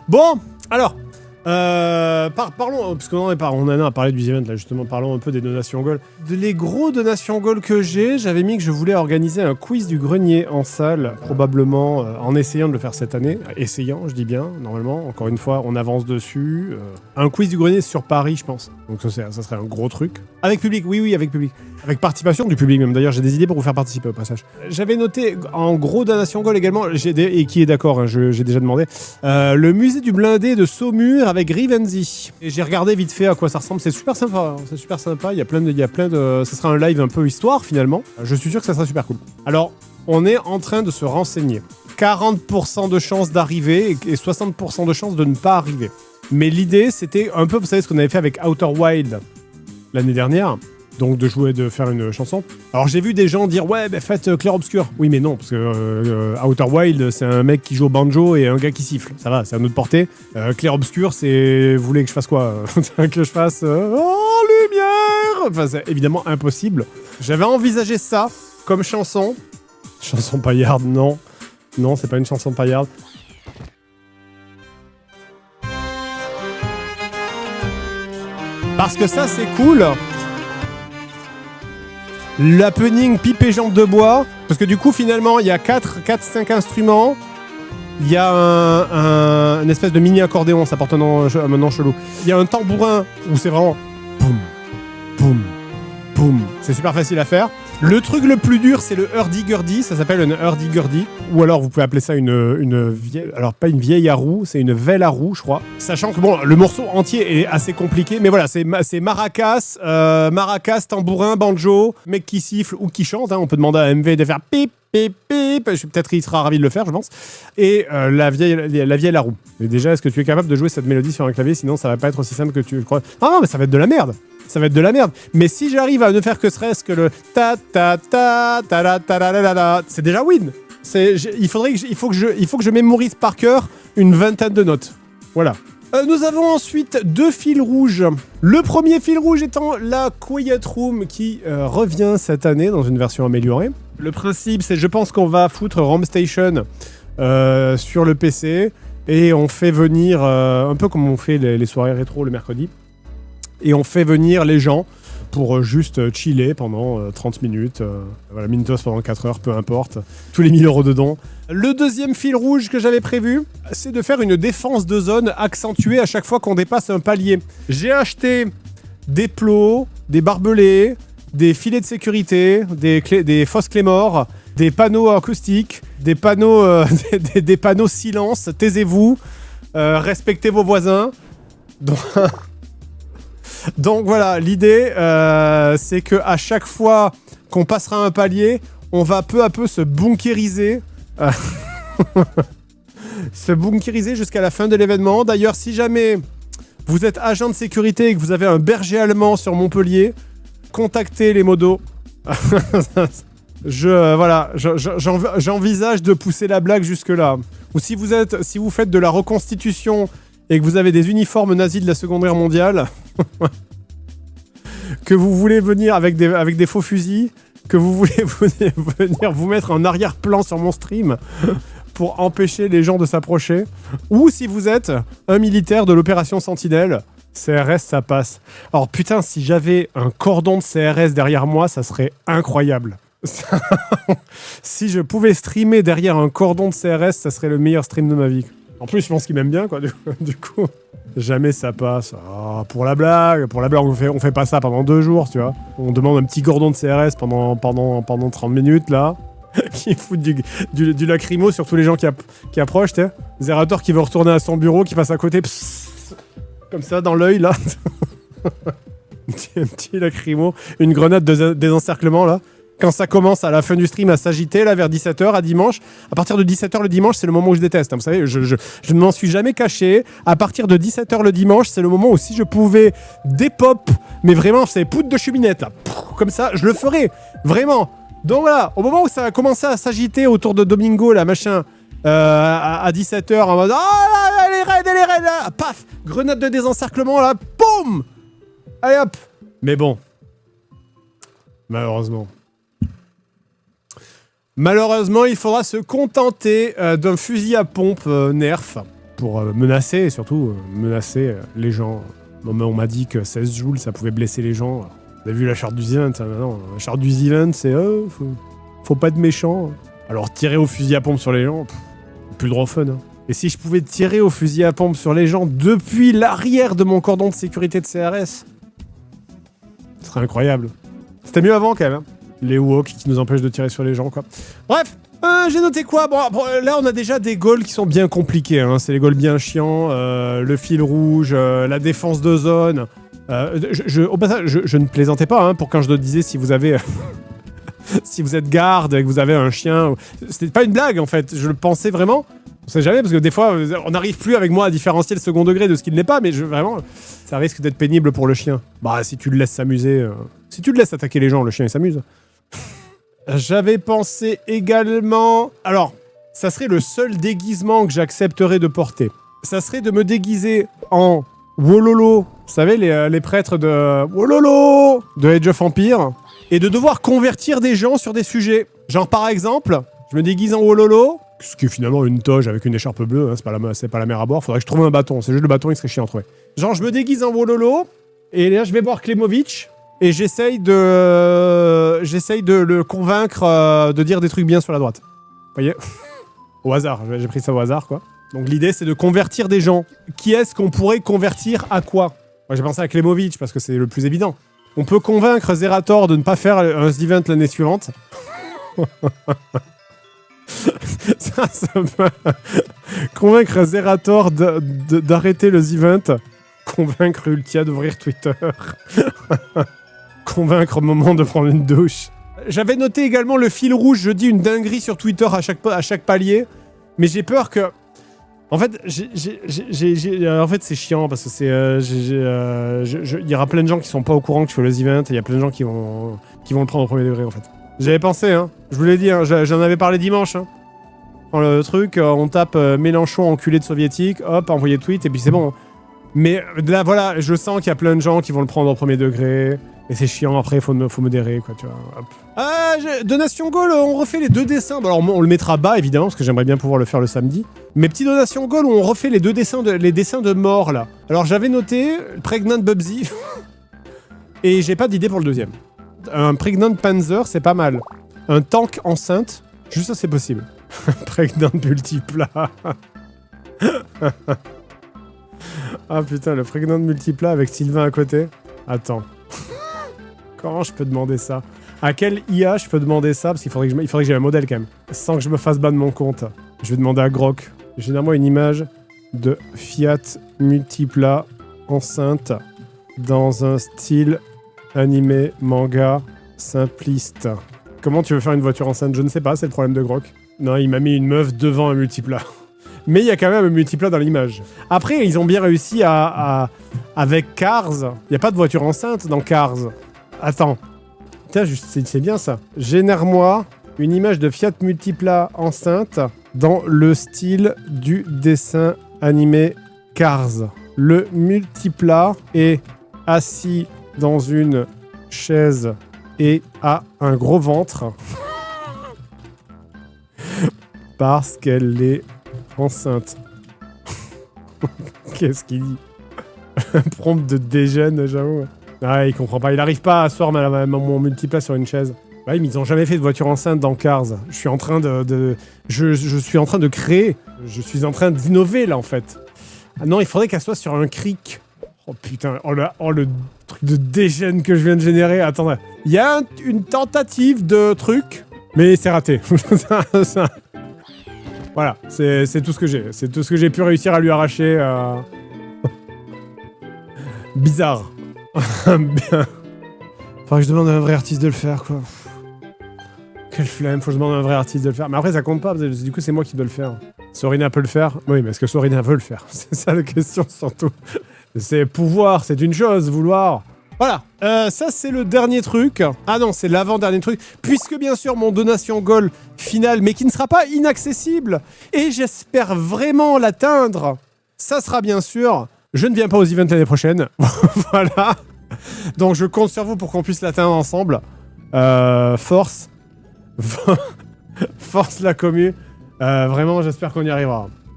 Bon, alors, parlons, parce qu'on on en a parlé du event là justement, parlons un peu des donations gold. Les gros donations gold que j'avais mis que je voulais organiser un quiz du grenier en salle, probablement en essayant de le faire cette année. Essayant, je dis bien, normalement, encore une fois, on avance dessus. Un quiz du grenier sur Paris, je pense. Donc ça serait un gros truc. Avec public, oui, avec public. Avec participation du public même, d'ailleurs, j'ai des idées pour vous faire participer au passage. J'avais noté en gros donation gold également, et qui est d'accord, hein, j'ai déjà demandé, le musée du blindé de Saumur avec Rivenzi. Et j'ai regardé vite fait à quoi ça ressemble, c'est super sympa, il y a plein de... Ça sera un live un peu histoire finalement, je suis sûr que ça sera super cool. Alors, on est en train de se renseigner. 40% de chances d'arriver et 60% de chances de ne pas arriver. Mais l'idée, c'était un peu, vous savez ce qu'on avait fait avec Outer Wild l'année dernière, donc de faire une chanson. Alors j'ai vu des gens dire ouais bah faites Clair Obscur. Oui mais non parce que Outer Wild c'est un mec qui joue au banjo et un gars qui siffle. Ça va, c'est à notre portée. Clair Obscur c'est vous voulez que je fasse quoi que je fasse oh lumière. Enfin c'est évidemment impossible. J'avais envisagé ça comme chanson. Chanson paillarde non. Non, c'est pas une chanson paillarde. Parce que ça c'est cool. L'happening pipe et jambes de bois, parce que du coup finalement il y a 4-5 instruments, il y a une espèce de mini accordéon, ça porte un nom chelou. Il y a un tambourin où c'est vraiment boum, boum, boum, c'est super facile à faire. Le truc le plus dur c'est le hurdy-gurdy, ça s'appelle une hurdy-gurdy, ou alors vous pouvez appeler ça une vieille, alors pas une vieille à roue, c'est une velle à roue je crois. Sachant que bon, le morceau entier est assez compliqué, mais voilà, c'est maracas, tambourin, banjo, mec qui siffle ou qui chante, hein, on peut demander à MV de faire pip, pip, pip, peut-être il sera ravi de le faire je pense, et la vieille à roue. Et déjà, est-ce que tu es capable de jouer cette mélodie sur un clavier, sinon ça va pas être aussi simple que tu le crois. Ah non, mais ça va être de la merde. Ça va être de la merde. Mais si j'arrive à ne faire que serait-ce que le ta ta ta ta la ta la la la, c'est déjà win. Il faut que je mémorise par cœur une vingtaine de notes. Voilà. Nous avons ensuite 2 fils rouges. Le premier fil rouge étant la Quiet Room qui revient cette année dans une version améliorée. Le principe, c'est je pense qu'on va foutre Rome Station sur le PC et on fait venir, un peu comme on fait les soirées rétro le mercredi, et on fait venir les gens pour juste chiller pendant 30 minutes. Voilà, Mintos pendant 4 heures, peu importe. Tous les 1000 € dedans. Le deuxième fil rouge que j'avais prévu, c'est de faire une défense de zone accentuée à chaque fois qu'on dépasse un palier. J'ai acheté des plots, des barbelés, des filets de sécurité, des fausses clés morts, des panneaux acoustiques, des panneaux, des panneaux silence, taisez-vous, respectez vos voisins. Donc voilà, l'idée, c'est qu'à chaque fois qu'on passera un palier, on va peu à peu se bunkériser. Se bunkériser jusqu'à la fin de l'événement. D'ailleurs, si jamais vous êtes agent de sécurité et que vous avez un berger allemand sur Montpellier, contactez les modos. J'envisage de pousser la blague jusque-là. Ou si vous faites de la reconstitution et que vous avez des uniformes nazis de la Seconde Guerre mondiale, que vous voulez venir avec des faux fusils, que vous voulez venir vous mettre en arrière-plan sur mon stream pour empêcher les gens de s'approcher, ou si vous êtes un militaire de l'opération Sentinelle, CRS ça passe. Alors putain, si j'avais un cordon de CRS derrière moi, ça serait incroyable. Si je pouvais streamer derrière un cordon de CRS, ça serait le meilleur stream de ma vie. En plus, je pense qu'il m'aime bien, quoi, du coup. Jamais ça passe. Oh, pour la blague, on fait pas ça pendant 2 jours, tu vois. On demande un petit cordon de CRS pendant 30 minutes, là, qui fout du lacrymo sur tous les gens qui approchent, tu sais. Zerator qui veut retourner à son bureau, qui passe à côté, psss, comme ça, dans l'œil, là. Un petit lacrymo, une grenade de désencerclement, là. Quand ça commence à la fin du stream à s'agiter, là, vers 17h, à dimanche, à partir de 17h le dimanche, c'est le moment où je déteste. Hein, vous savez, je ne m'en suis jamais caché. À partir de 17h le dimanche, c'est le moment où si je pouvais dépop, mais vraiment, c'est poudre de cheminette, là, comme ça, je le ferais. Vraiment. Donc voilà, au moment où ça a commencé à s'agiter autour de Domingo, là, machin, à 17h, en mode « Ah, elle est raide, là !» Paf, grenade de désencerclement, là, boum. Allez, hop. Mais bon. Malheureusement, il faudra se contenter d'un fusil à pompe Nerf pour menacer, surtout menacer les gens. On m'a dit que 16 joules, ça pouvait blesser les gens. Vous avez vu la charte du Zealand, ça maintenant. La charte du Zealand, c'est faut pas être méchant. Alors tirer au fusil à pompe sur les gens, plus le droit au fun. Hein. Et si je pouvais tirer au fusil à pompe sur les gens depuis l'arrière de mon cordon de sécurité de CRS, ce serait incroyable. C'était mieux avant quand même. Hein. Les walks qui nous empêchent de tirer sur les gens, quoi. Bref, j'ai noté quoi bon, là, on a déjà des goals qui sont bien compliqués. Hein. C'est les goals bien chiants, le fil rouge, la défense de zone. Au passage, je ne plaisantais pas hein, pour quand je te disais si vous avez... si vous êtes garde et que vous avez un chien... C'était pas une blague, en fait. Je le pensais vraiment. On sait jamais, parce que des fois, on n'arrive plus avec moi à différencier le second degré de ce qu'il n'est pas, mais vraiment, ça risque d'être pénible pour le chien. Bah, si tu le laisses s'amuser... Si tu le laisses attaquer les gens, le chien, il s'amuse. J'avais pensé également... Alors, ça serait le seul déguisement que j'accepterais de porter. Ça serait de me déguiser en Wololo. Vous savez, les prêtres de... Wololo de Age of Empires. Et de devoir convertir des gens sur des sujets. Genre, par exemple, je me déguise en Wololo, ce qui est finalement une toge avec une écharpe bleue, hein, c'est pas la mer à boire, faudrait que je trouve un bâton. C'est juste le bâton, il serait chiant à trouver. Genre, je me déguise en Wololo, et là, je vais voir Klemovic, et j'essaye de le convaincre de dire des trucs bien sur la droite. Vous voyez? Au hasard, j'ai pris ça au hasard, quoi. Donc l'idée, c'est de convertir des gens. Qui est-ce qu'on pourrait convertir à quoi? Moi, j'ai pensé à Klemovic, parce que c'est le plus évident. On peut convaincre Zerator de ne pas faire un event l'année suivante. ça peut... Convaincre Zerator d'arrêter le event. Convaincre Ultia d'ouvrir Twitter. Convaincre Moment de prendre une douche. J'avais noté également le fil rouge. Je dis une dinguerie sur Twitter à chaque palier. Mais j'ai peur que... En fait, en fait, c'est chiant parce que c'est, il y aura plein de gens qui sont pas au courant que je fais les events et il y a plein de gens qui vont le prendre au premier degré en fait. J'avais pensé, hein. Je vous l'ai dit, hein, j'en avais parlé dimanche. Hein. Dans le truc, on tape Mélenchon enculé de soviétique, hop, envoyer tweet et puis c'est bon. Mais là, voilà, je sens qu'il y a plein de gens qui vont le prendre au premier degré. Et c'est chiant, après, il faut modérer, quoi, tu vois. Hop. Donation Goal, on refait les 2 dessins. Alors, on le mettra bas, évidemment, parce que j'aimerais bien pouvoir le faire le samedi. Mais petit Donation Goal, où on refait les 2 dessins, les dessins de mort, là. Alors, j'avais noté Pregnant Bubsy. Et j'ai pas d'idée pour le deuxième. Un Pregnant Panzer, c'est pas mal. Un tank enceinte, juste ça, c'est possible. Pregnant Multiplat. Ah putain, le Pregnant Multiplat avec Sylvain à côté. Attends. Comment je peux demander ça? À quelle IA je peux demander ça? Parce qu'il faudrait que j'ai un modèle quand même. Sans que je me fasse ban de mon compte. Je vais demander à Grok. Généralement une image de Fiat Multiplat enceinte dans un style animé manga simpliste. Comment tu veux faire une voiture enceinte? Je ne sais pas, c'est le problème de Grok. Non, il m'a mis une meuf devant un Multiplat. Mais il y a quand même un Multiplat dans l'image. Après, ils ont bien réussi avec Cars. Il n'y a pas de voiture enceinte dans Cars. Attends. Putain, c'est bien ça. Génère-moi une image de Fiat Multiplat enceinte dans le style du dessin animé Cars. Le Multiplat est assis dans une chaise et a un gros ventre. Parce qu'elle est enceinte. Qu'est-ce qu'il dit? Un prompt de déjeune, j'avoue. Ah, il comprend pas. Il arrive pas à asseoir mon Multiplat sur une chaise. Ouais, mais ils ont jamais fait de voiture enceinte dans Cars. Je suis en train je suis en train de créer. Je suis en train d'innover, là, en fait. Ah non, il faudrait qu'elle soit sur un cric. Oh putain, le truc de dégène que je viens de générer. Attends, il y a une tentative de truc, mais c'est raté. Voilà, c'est tout ce que j'ai. C'est tout ce que j'ai pu réussir à lui arracher. Bizarre. Bien. Faudrait que je demande à un vrai artiste de le faire, quoi. Quelle flemme, faut que je demande à un vrai artiste de le faire. Mais après, ça compte pas, parce que du coup, c'est moi qui dois le faire. Sorina peut le faire? Oui, mais est-ce que Sorina veut le faire? C'est ça la question, surtout. C'est pouvoir, c'est une chose, vouloir. Voilà, ça c'est le dernier truc. Ah non, c'est l'avant-dernier truc. Puisque bien sûr, mon donation goal final, mais qui ne sera pas inaccessible, et j'espère vraiment l'atteindre, ça sera bien sûr, je ne viens pas aux events l'année prochaine. Voilà. Donc je compte sur vous pour qu'on puisse l'atteindre ensemble. Force. Force la commu. Vraiment, j'espère qu'on y arrivera.